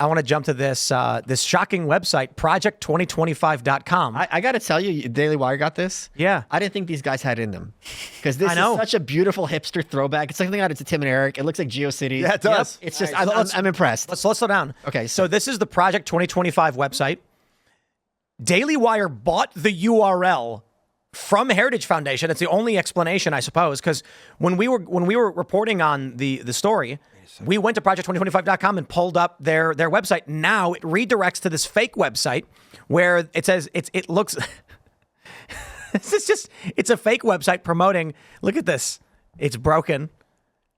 I want to jump to this this shocking website, project2025.com. I got to tell you, Daily Wire got this. Yeah. I didn't think these guys had it in them. Because this I know. is such a beautiful hipster throwback. It's something out of Tim and Eric. It looks like GeoCities. Yeah, it does. It's just, I'm impressed. Let's slow down. Okay. So this is the Project 2025 website. Daily Wire bought the URL from Heritage Foundation. It's the only explanation, I suppose, because when we were reporting on the story, we went to project2025.com and pulled up their website. Now it redirects to this fake website where it says it looks it's a fake website promoting. Look at this. It's broken.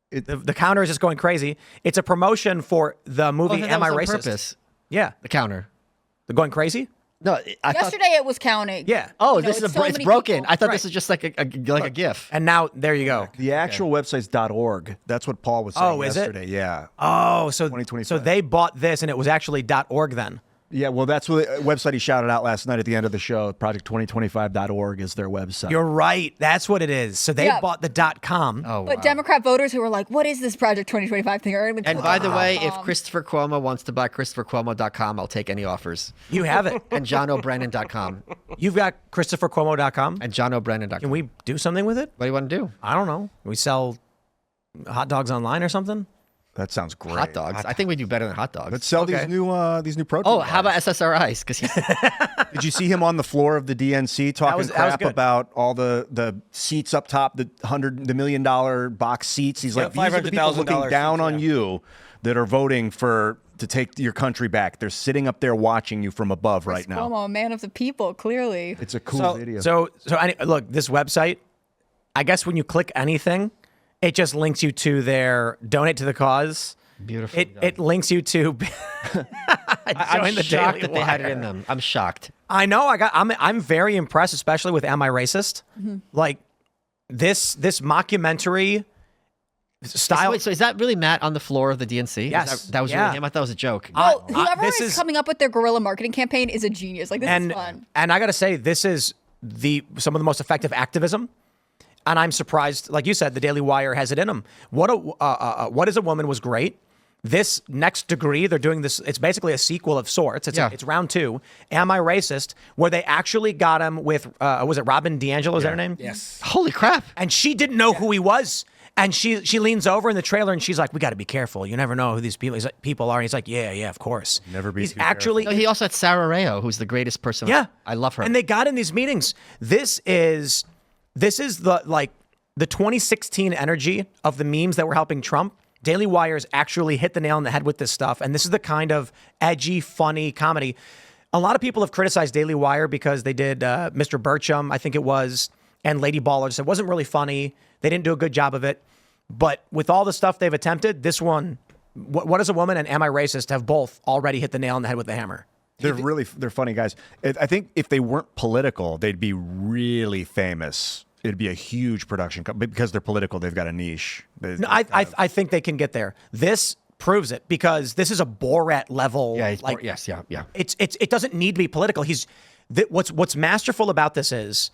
The counter is just going crazy. It's a promotion for the movie Am I Racist? Purpose. Yeah. The counter. They're going crazy? No, Yesterday it was counting. Yeah. Oh, You know, this is it's it's broken. people. I thought Right. this was just like a GIF. And now there you go. The actual website's .org. That's what Paul was saying Oh, is it? yesterday. Yeah. Oh, so 2025. so they bought this and it was actually .org then. Yeah, well, that's what the website he shouted out last night at the end of the show. Project2025.org is their website. You're right. That's what it is. So they Yeah. bought the .com. Oh, But wow. Democrat voters who were like, what is this Project 2025 thing? Are like, And by the way, if .com. Christopher Cuomo wants to buy ChristopherCuomo.com, I'll take any offers. You have it. And JohnO'Brennan.com. You've got ChristopherCuomo.com. And JohnO'Brennan.com. Can we do something with it? What do you want to do? I don't know. We sell hot dogs online or something? That sounds great. Hot dogs. I think we do better than hot dogs. Let's sell Okay. these new protein Oh, how about bars. SSRIs? Because Did you see him on the floor of the DNC talking was crap good. about all the seats up top, the $100 million box seats? He's Yeah, like, these are the people $500,000 looking down seats, on you that are voting to take your country back. They're sitting up there watching you from above right now. Cuomo, a man of the people, clearly. It's a cool video. So look, this website, I guess when you click anything, it just links you to their donate to the cause. Beautiful. It links you to I'm join the shocked Daily that they had it Wire. in them. I'm shocked. I know. I'm very impressed, especially with Am I Racist? Like this mockumentary style. Wait, so is that really Matt on the floor of the DNC? Yes. That was Yeah. really him? I thought it was a joke. Well, whoever this is is- coming up with their guerrilla marketing campaign is a genius. Like, this is fun. And I got to say, this is some of the most effective activism. And I'm surprised, like you said, the Daily Wire has it in them. What is a Woman was great. This Next Degree, they're doing this. It's basically a sequel of sorts. It's round 2. Am I Racist? Where they actually got him with, was it Robin DiAngelo? Is that her name? Yes. Holy crap. And she didn't know who he was. And she leans over in the trailer and she's like, we got to be careful. You never know who these people are. And he's like, yeah, of course. Never be He's too actually. No, he also had Sarah Rayo, who's the greatest person. Yeah. I love her. And they got in these meetings. This is the 2016 energy of the memes that were helping Trump. Daily Wire's actually hit the nail on the head with this stuff. And this is the kind of edgy, funny comedy. A lot of people have criticized Daily Wire because they did Mr. Burcham, I think it was, and Lady Ballers. It wasn't really funny. They didn't do a good job of it. But with all the stuff they've attempted, this one, What is a Woman and Am I Racist have both already hit the nail on the head with the hammer. They're funny guys. I think if they weren't political, they'd be really famous. It'd be a huge production company because they're political. They've got a niche. No, I think they can get there. This proves it because this is a Borat level. Yeah, yeah. It doesn't need to be political. What's masterful about this is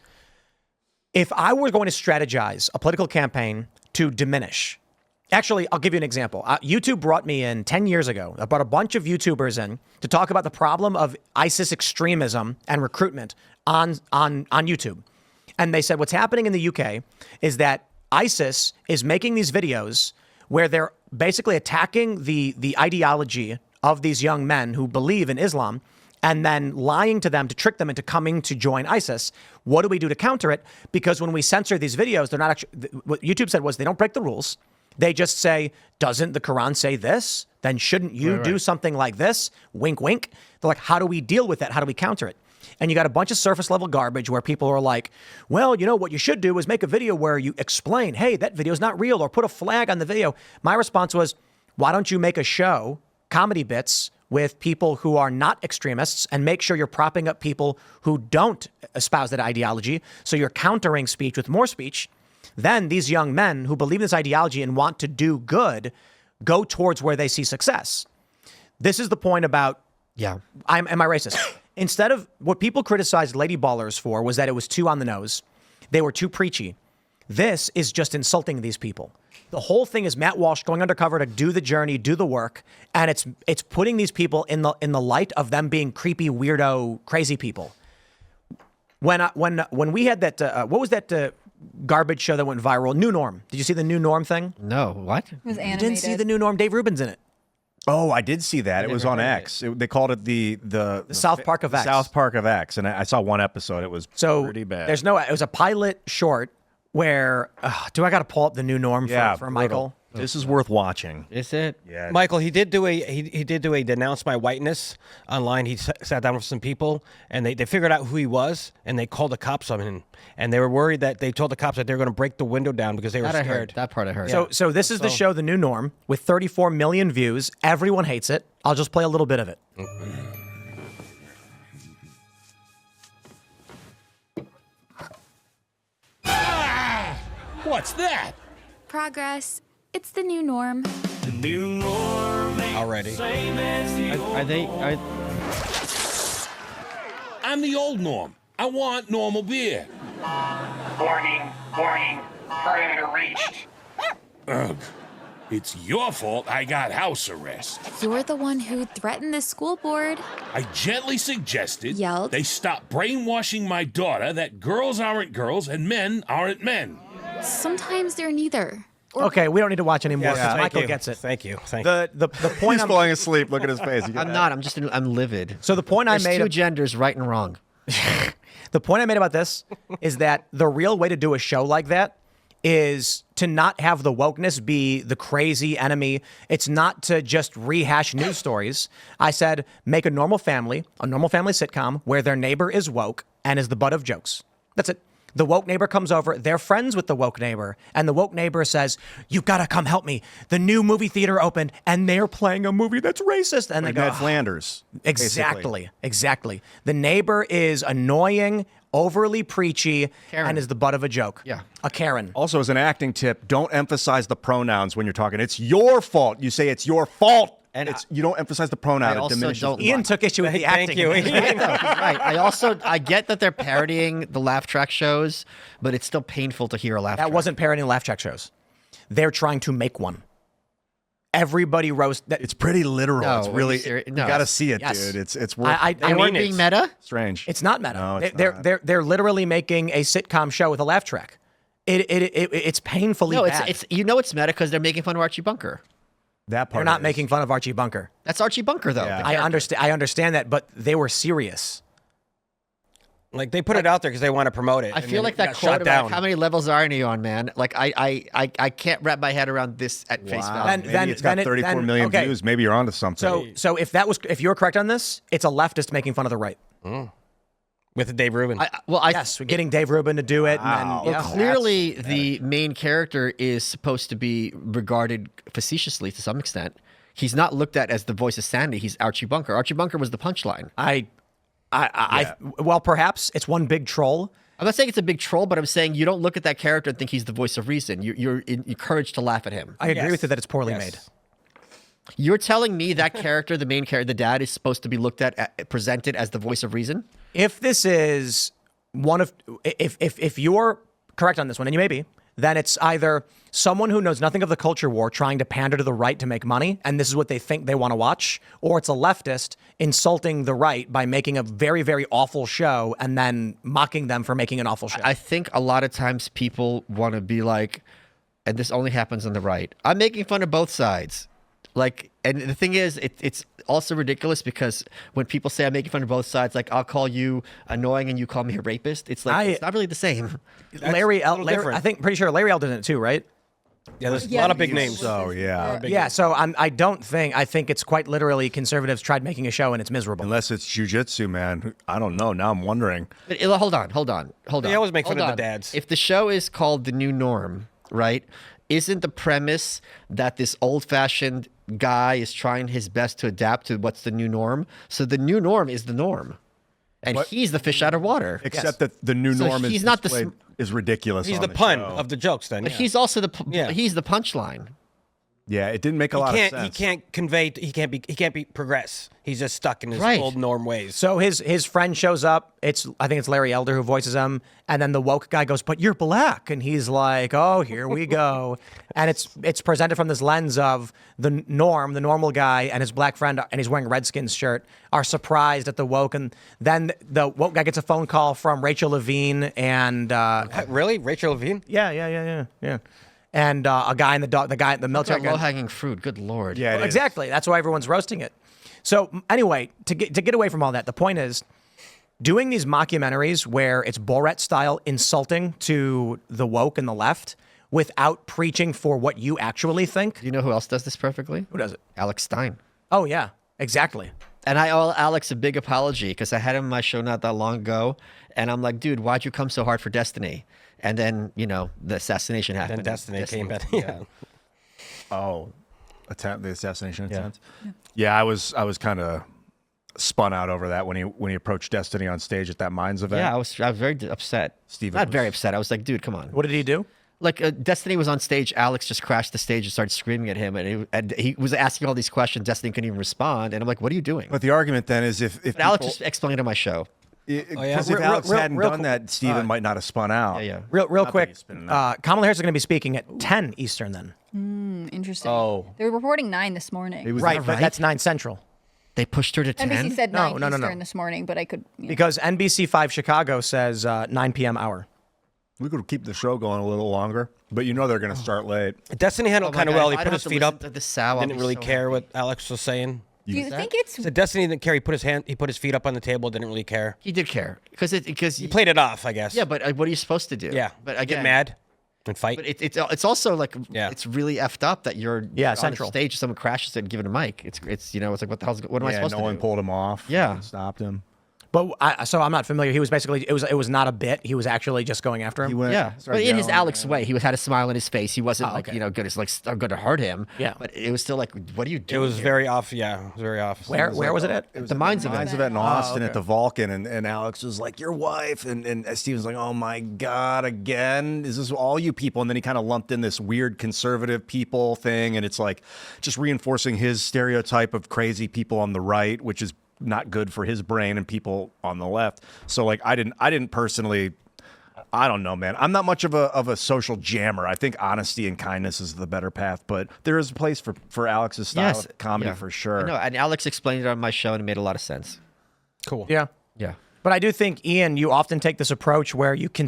if I were going to strategize a political campaign to diminish. Actually, I'll give you an example. YouTube brought me in 10 years ago. I brought a bunch of YouTubers in to talk about the problem of ISIS extremism and recruitment on YouTube. And they said what's happening in the UK is that ISIS is making these videos where they're basically attacking the ideology of these young men who believe in Islam and then lying to them to trick them into coming to join ISIS. What do we do to counter it? Because when we censor these videos, they're not actually, what YouTube said was they don't break the rules. They just say, doesn't the Quran say this? Then shouldn't you do something like this? Wink, wink. They're like, how do we deal with that? How do we counter it? And you got a bunch of surface level garbage where people are like, well, you know, what you should do is make a video where you explain, hey, that video is not real, or put a flag on the video. My response was, why don't you make a show, comedy bits, with people who are not extremists and make sure you're propping up people who don't espouse that ideology. So you're countering speech with more speech. Then these young men who believe in this ideology and want to do good go towards where they see success. This is the point about, am I racist? Instead of what people criticized Lady Ballers for was that it was too on the nose. They were too preachy. This is just insulting these people. The whole thing is Matt Walsh going undercover to do the journey, do the work, and it's putting these people in the light of them being creepy, weirdo, crazy people. When we had that, what was that garbage show that went viral? New Norm. Did you see the New Norm thing? No, what? It was You animated. didn't see the New Norm? Dave Rubin's in it. Oh, I did see that. It was on X. They called it the South Park of X. South Park of X, and I saw one episode. It was pretty bad. It was a pilot short where do I got to pull up the New Norm for Michael? This is worth watching. Is it? Yeah, Michael, he did do a denounce my whiteness online. He sat down with some people, and they figured out who he was, and they called the cops on him. And they were worried that they told the cops that they were going to break the window down because they were That I scared. heard. That part I heard. So this is the show, The New Norm, with 34 million views. Everyone hates it. I'll just play a little bit of it. What's that? Progress. It's the new norm. Already. Are they? I'm the old Norm. I want normal beer. Warning, perimeter reached. Ugh. It's your fault I got house arrest. You're the one who threatened the school board. I gently suggested Yelled. they stop brainwashing my daughter that girls aren't girls and men aren't men. Sometimes they're neither. Okay, we don't need to watch anymore because Thank Michael you. gets it. Thank you. Thank you. The point He's I'm, falling asleep. Look at his face. I'm not. I'm livid. so the point There's I made two genders, right and wrong. the point I made about this is that the real way to do a show like that is to not have the wokeness be the crazy enemy. It's not to just rehash news stories. I said make a normal family sitcom where their neighbor is woke and is the butt of jokes. That's it. The woke neighbor comes over. They're friends with the woke neighbor. And the woke neighbor says, you got to come help me. The new movie theater opened and they're playing a movie that's racist. And Like they go, Ned Flanders. basically. Exactly. The neighbor is annoying, overly preachy, Karen. and is the butt of a joke. Yeah. A Karen. Also, as an acting tip, don't emphasize the pronouns when you're talking. It's your fault. You say it's your fault. And you don't emphasize the pronoun. I It also diminishes don't the Ian line. took issue with the Thank acting. you. Right. I get that they're parodying the laugh track shows, but it's still painful to hear a laugh That track. wasn't parodying laugh track shows. They're trying to make one. Everybody roast that. It's pretty literal. No, it's are you really serious? You No. got to see it, Yes. dude. It's worth. They weren't mean, being it's- meta. strange. It's not meta. No, it's they're, not. they're literally making a sitcom show with a laugh track. It's painfully No, bad. it's it's meta because they're making fun of Archie Bunker. That part. They're not is. making fun of Archie Bunker. That's Archie Bunker though. Yeah. the I character. understand that, but they were serious. Like they put it out there because they want to promote it. I and feel then like it that got quote shot about down. how many levels are you on, man? Like I can't wrap my head around this at face Wow. value. Maybe it's got 34 million okay. views. Maybe you're onto something. So if you're correct on this, it's a leftist making fun of the right. with Dave Rubin. Yes, we're getting Dave Rubin to do it. Wow. And then, Well, yeah. clearly the main character is supposed to be regarded facetiously to some extent. He's not looked at as the voice of sanity. He's Archie Bunker. Archie Bunker was the punchline. Well, perhaps it's one big troll. I'm not saying it's a big troll, but I'm saying you don't look at that character and think he's the voice of reason. You're encouraged to laugh at him. I agree Yes. with you that it's poorly Yes. made. You're telling me that character, the main character, the dad, is supposed to be looked at, presented as the voice of reason? If this is one of, if you're correct on this one, and you may be, then it's either someone who knows nothing of the culture war trying to pander to the right to make money, and this is what they think they want to watch, or it's a leftist insulting the right by making a very, very awful show and then mocking them for making an awful show. I think a lot of times people want to be like, and this only happens on the right, I'm making fun of both sides. Like, and the thing is, it's also ridiculous because when people say I'm making fun of both sides, like I'll call you annoying and you call me a rapist. It's like it's not really the same. Larry L. little different. I think pretty sure Larry L. did it too, right? Yeah, there's a Yeah, lot of big he names. So yeah, Yeah. So I think it's quite literally conservatives tried making a show and it's miserable. unless it's jujitsu, man. I don't know. Now I'm wondering. But, hold on. They always make fun Hold of the on. dads. If the show is called The New Norm, right? Isn't the premise that this old-fashioned guy is trying his best to adapt to what's the new norm? So the new norm is the norm, and he's the fish out of water. Except that the new So norm he's not the is ridiculous. He's on the pun show. of the jokes then. But yeah. he's also Yeah. he's the punchline. Yeah, it didn't make a lot of sense. He can't convey. He can't be progress. He's just stuck in his Right. old norm ways. So his friend shows up. I think it's Larry Elder who voices him, and then the woke guy goes, "But you're black," and he's like, "Oh, here we go," and it's presented from this lens of the normal guy, and his black friend, and he's wearing a Redskins shirt, are surprised at the woke, and then the woke guy gets a phone call from Rachel Levine, and Really, Rachel Levine? yeah. And a guy in the military guy. Low hanging fruit. Good lord. Yeah, it is. Exactly. That's why everyone's roasting it. So anyway, to get away from all that, the point is doing these mockumentaries where it's Borat style insulting to the woke and the left without preaching for what you actually think. You know who else does this perfectly? Who does it? Alex Stein. Oh yeah, exactly. And I owe Alex a big apology because I had him on my show not that long ago, and I'm like, dude, why'd you come so hard for Destiny? And then, the assassination happened. Then Destiny came back. Yeah. Oh, the assassination attempt. Yeah, I was kind of spun out over that when he approached Destiny on stage at that Mines event. Yeah, I was very upset. Steven Not was- very upset. I was like, dude, come on. What did he do? Like Destiny was on stage. Alex just crashed the stage and started screaming at him, and he was asking all these questions. Destiny couldn't even respond, and I'm like, "What are you doing?" But the argument then is if But Alex just explained it on my show. because Real- if Alex real- hadn't real done qu- that, Steven might not have spun out. Yeah. Real Not that quick, he's spinning that. Kamala Harris is going to be speaking at 10 Eastern then. Interesting. Oh. They were reporting 9 this morning. It was Right, not but that's 9 Central. They pushed her to 10. NBC said No, 9 no, no, Eastern no. this morning, but I could. Because NBC5 Chicago says 9 p.m. hour. We could keep the show going a little longer, but they're going to start late. Destiny handled Oh my kind of God, well. if He I put don't his have to feet listen up. to this sow, I'll Didn't be really so care happy. what Alex was saying. Do you think it's? So Destiny didn't care. He put his feet up on the table. Didn't really care. He did care because He played it off, I guess. Yeah, but what are you supposed to do? Yeah. but again, Get mad and fight. But it's also like Yeah. it's really effed up that you're on Central. a stage, someone crashes it and give it a mic. It's it's like what the hell's what am I Yeah, supposed no to one do? pulled him off. Yeah. and stopped him. But so I'm not familiar. He was basically it was not a bit. He was actually just going after him. He went. Yeah, started but in his yelling. Alex way, he had a smile on his face. He wasn't like okay. good as like I'm going to hurt him. Yeah. but it was still like, what are you It doing? was here? very off. Yeah, it was very off. Where was it at? It was The at Mines Mines event. event in Austin okay. at the Vulcan, and Alex was like, "Your wife," and Steven's like, "Oh my God, again? Is this all you people?" And then he kind of lumped in this weird conservative people thing, and it's like just reinforcing his stereotype of crazy people on the right, which is not good for his brain and people on the left. So like, I didn't personally. I don't know, man. I'm not much of a social jammer. I think honesty and kindness is the better path, but there is a place for Alex's style of comedy for sure. No, and Alex explained it on my show, and it made a lot of sense. Cool. Yeah. Yeah. But I do think, Ian, you often take this approach where you can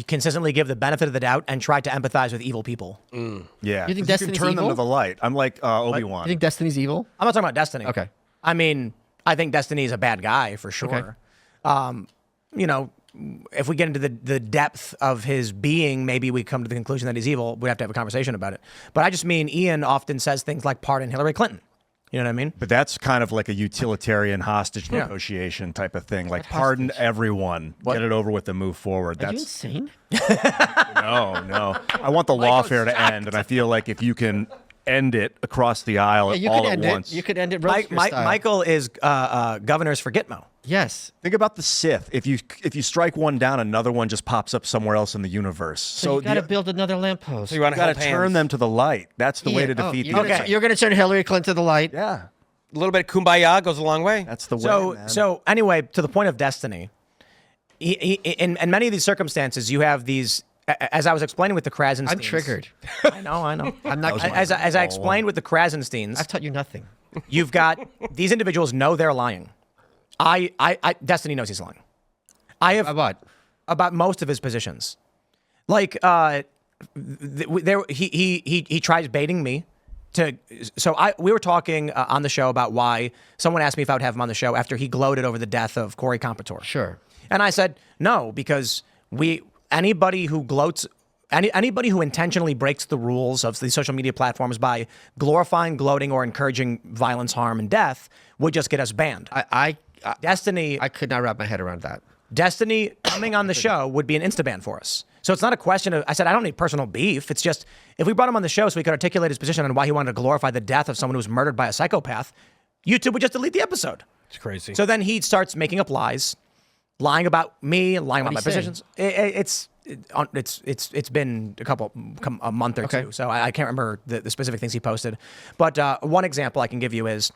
consistently give the benefit of the doubt and try to empathize with evil people. Yeah, You think 'cause Destiny's can turn them evil? to the light. I'm like Obi-Wan. You think Destiny's evil? I'm not talking about Destiny. Okay. I mean, I think Destiny is a bad guy for sure. If we get into the depth of his being, maybe we come to the conclusion that he's evil. We'd have to have a conversation about it. But I just mean Ian often says things like pardon Hillary Clinton. You know what I mean? But that's kind of like a utilitarian hostage negotiation type of thing. Like pardon everyone, get it over with, and move forward. Are you That's insane? no. I want the lawfare to end, and I feel like if you can end it across the aisle You all could at end once. it. You could end it roaster style. Michael is governors for Gitmo. Yes. Think about the Sith. If you strike one down, another one just pops up somewhere else in the universe. So you got to build another lamppost. So you want you to got to turn them to the light. That's the way to defeat you're the gonna, you're going to turn Hillary Clinton to the light. Yeah, a little bit of kumbaya goes a long way. that's the way. man. So anyway, to the point of Destiny, in many of these circumstances, you have these. As I was explaining with the Krasensteins. I'm triggered. I know. I'm not kidding. As I explained with the Krasensteins, I've taught you nothing. you've got these individuals know they're lying. Destiny knows he's lying. I have What? about most of his positions. Like he tries baiting me to. So we were talking on the show about why someone asked me if I would have him on the show after he gloated over the death of Corey Competore. Sure. And I said no, because anybody who gloats. Anybody who intentionally breaks the rules of these social media platforms by glorifying, gloating, or encouraging violence, harm, and death would just get us banned. Destiny I could not wrap my head around that. Destiny coming on the show would be an insta-ban for us. So it's not a question of, I said, I don't need personal beef. It's just, if we brought him on the show so he could articulate his position on why he wanted to glorify the death of someone who was murdered by a psychopath, YouTube would just delete the episode. It's crazy. So then he starts making up lies, lying about me, lying about my What'd he say? positions. It's it's been a month or two, so I can't remember the specific things he posted. But one example I can give you is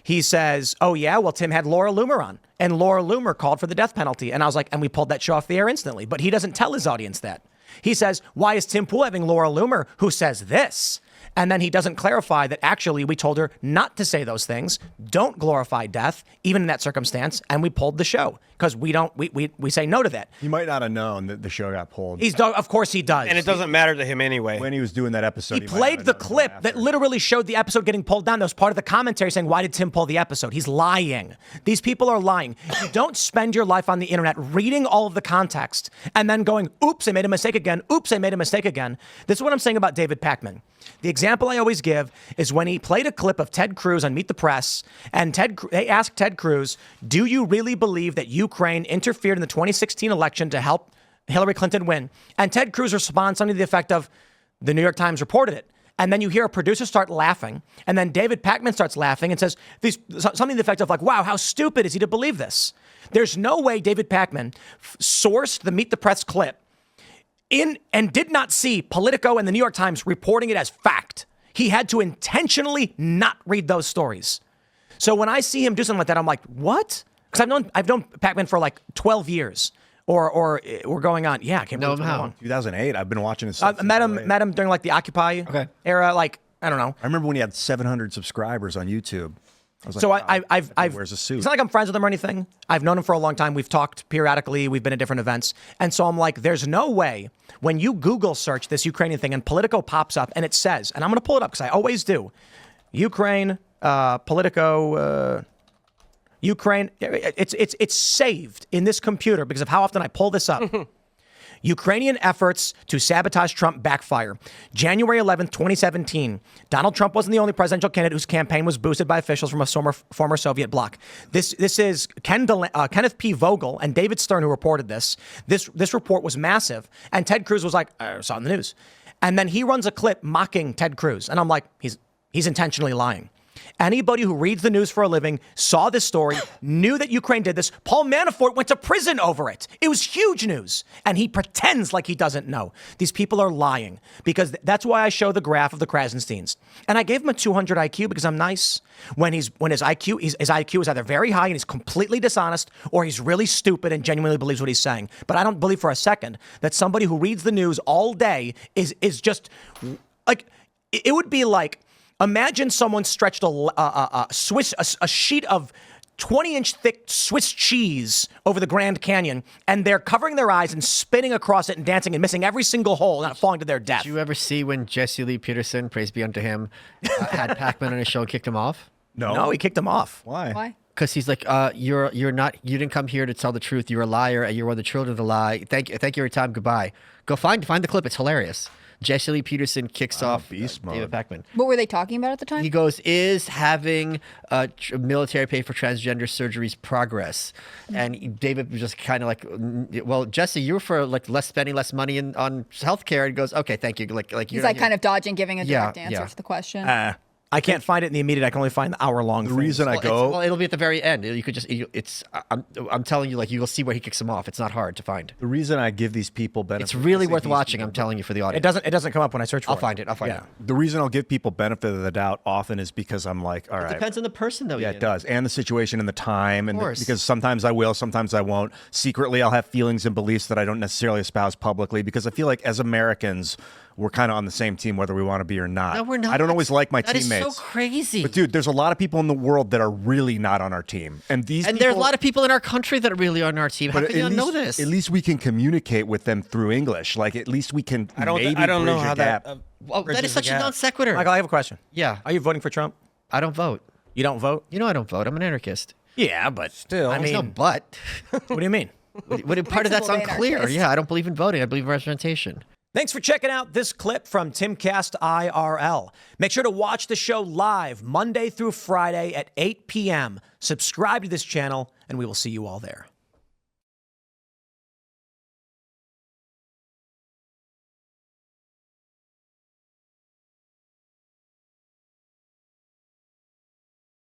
he says, "Oh yeah, well Tim had Laura Loomer on, and Laura Loomer called for the death penalty," and I was like, "And we pulled that show off the air instantly." But he doesn't tell his audience that. He says, "Why is Tim Pool having Laura Loomer who says this?" And then he doesn't clarify that actually we told her not to say those things. Don't glorify death, even in that circumstance. And we pulled the show because we say no to that. He might not have known that the show got pulled. Of course he does. And it doesn't matter to him anyway. When he was doing that episode, He played the clip that literally showed the episode getting pulled down. That was part of the commentary saying, why did Tim pull the episode? He's lying. These people are lying. You don't spend your life on the internet reading all of the context and then going, oops, I made a mistake again. Oops, I made a mistake again. This is what I'm saying about David Pakman. The example I always give is when he played a clip of Ted Cruz on Meet the Press, and they asked Ted Cruz, do you really believe that Ukraine interfered in the 2016 election to help Hillary Clinton win? And Ted Cruz responds something to the effect of, the New York Times reported it. And then you hear a producer start laughing, and then David Pakman starts laughing and says something to the effect of like, wow, how stupid is he to believe this? There's no way David Pakman sourced the Meet the Press clip and did not see Politico and the New York Times reporting it as fact. He had to intentionally not read those stories. So when I see him do something like that, I'm like, what? Because I've known Pakman for like 12 years. Or we're going on. Yeah, I can't remember how long. 2008. I've been watching this. Met him during like the Occupy era. Like, I don't know. I remember when he had 700 subscribers on YouTube. I was like, so wow, I've wears a suit. It's not like I'm friends with him or anything. I've known him for a long time. We've talked periodically. We've been at different events. And so I'm like, there's no way when you Google search this Ukrainian thing and Politico pops up and it says, and I'm going to pull it up because I always do, Ukraine, Politico, Ukraine. It's saved in this computer because of how often I pull this up. Ukrainian efforts to sabotage Trump backfire. January 11th, 2017. Donald Trump wasn't the only presidential candidate whose campaign was boosted by officials from a former Soviet bloc. This is Kenneth P. Vogel and David Stern who reported this. This report was massive. And Ted Cruz was like, I saw it in the news. And then he runs a clip mocking Ted Cruz. And I'm like, he's intentionally lying. Anybody who reads the news for a living saw this story, knew that Ukraine did this. Paul Manafort went to prison over it. It was huge news. And he pretends like he doesn't know. These people are lying because that's why I show the graph of the Krasensteins. And I gave him a 200 IQ because I'm nice. When his IQ is either very high and he's completely dishonest or he's really stupid and genuinely believes what he's saying. But I don't believe for a second that somebody who reads the news all day is just like, it would be like, imagine someone stretched a sheet of 20-inch thick Swiss cheese over the Grand Canyon, and they're covering their eyes and spinning across it and dancing and missing every single hole, not falling to their death. Did you ever see when Jesse Lee Peterson, praise be unto him, had Pakman on his show and kicked him off? No, he kicked him off. Why? Because he's like, you didn't come here to tell the truth. You're a liar, and you're one of the children of the lie. Thank you for your time. Goodbye. Go find the clip. It's hilarious. Jesse Lee Peterson kicks off beast mode. David Pakman. What were they talking about at the time? He goes, is having military pay for transgender surgeries progress? And David was just kind of like, well, Jesse, you were for like spending less money on healthcare. And he goes, okay, thank you. He's like kind of dodging giving a direct answer to the question. I can't find it in the immediate. I can only find the hour-long thing. The reason I go... Well, it'll be at the very end. You could just... I'm telling you, like, you'll see where he kicks him off. It's not hard to find. The reason I give these people benefit... It's really worth watching, I'm telling you, for the audience. It doesn't come up when I search for it. I'll find it. The reason I'll give people benefit of the doubt often is because I'm like, all right... It depends on the person, though. Yeah, it does. And the situation and the time. Because sometimes I will, sometimes I won't. Secretly, I'll have feelings and beliefs that I don't necessarily espouse publicly because I feel like as Americans... we're kind of on the same team whether we want to be or not. No, we're not. I don't always like my teammates. teammates. That is so crazy. But dude, there's a lot of people in the world that are really not on our team. And there's a lot of people in our country that are really on our team. How can you not know this? At least we can communicate with them through English. Like at least we can I don't know how that that is such a non sequitur. Michael, I have a question. Yeah. Are you voting for Trump? I don't vote. You don't vote? You know I don't vote. I'm an anarchist. Yeah, but still. I mean, no but. What do you mean? What part of that's unclear? Anarchist. Yeah, I don't believe in voting. I believe in representation. Thanks for checking out this clip from Timcast IRL. Make sure to watch the show live Monday through Friday at 8 p.m. Subscribe to this channel, and we will see you all there.